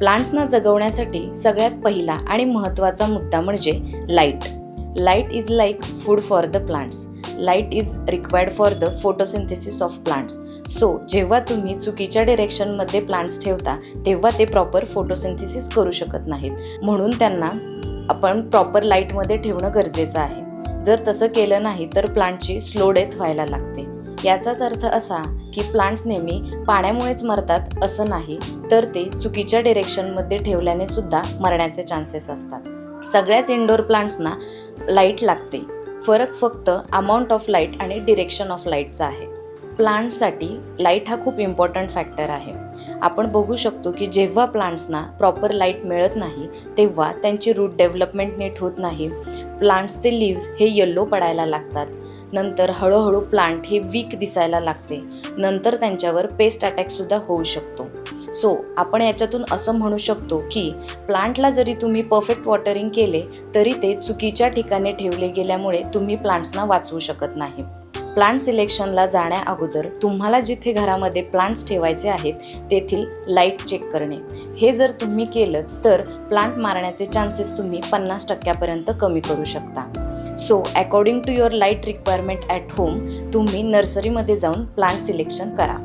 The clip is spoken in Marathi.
प्लांट्सना जगवण्यासाठी सगळ्यात पहिला आणि महत्त्वाचा मुद्दा म्हणजे light. Light is like food for the plants. Light is required for the photosynthesis of plants. So जेव्हा तुम्ही चुकीच्या डिरेक्शनमध्ये प्लांट्स ठेवता तेव्हा ते प्रॉपर फोटोसिंथेसिस करू शकत नाहीत. म्हणून त्यांना आपण प्रॉपर लाईटमध्ये ठेवणं गरजेचं आहे. जर तसं केलं नाही तर प्लांटची स्लो डेथ व्हायला लागते. याचाच अर्थ असा की प्लांट्स नेहमी पाण्यामुळेच मरतात असं नाही, तर ते चुकीच्या डिरेक्शनमध्ये ठेवल्याने सुद्धा मरण्याचे चान्सेस असतात. सगळ्याच इंडोर प्लांट्सना लाईट लागते. फरक फक्त अमाऊंट ऑफ लाईट आणि डिरेक्शन ऑफ लाईटचा आहे. प्लांट्ससाठी लाईट हा खूप इम्पॉर्टंट फॅक्टर आहे. आपण बघू शकतो की जेव्हा प्लांट्सना प्रॉपर लाईट मिळत नाही तेव्हा त्यांची रूट डेव्हलपमेंट नीट होत नाही. प्लांट्सचे लिव्स हे येल्लो पडायला लागतात. नंतर हळूहळू प्लांट हे वीक दिसायला लागते. नंतर त्यांच्यावर पेस्ट अटॅकसुद्धा होऊ शकतो. सो आपण याच्यातून असं म्हणू शकतो की प्लांटला जरी तुम्ही परफेक्ट वॉटरिंग केले तरी ते चुकीच्या ठिकाणी ठेवले गेल्यामुळे तुम्ही प्लांट्सना वाचवू शकत नाही. प्लांट सिलेक्शनला जाण्या अगोदर तुम्हाला जिथे घरामध्ये प्लांट्स ठेवायचे आहेत तेथील लाईट चेक करणे. हे जर तुम्ही केलं तर प्लांट मारण्याचे चान्सेस तुम्ही 50% कमी करू शकता. So according to your light requirement at home तुम्ही नर्सरीमध्ये जाऊन प्लांट सिलेक्शन करा.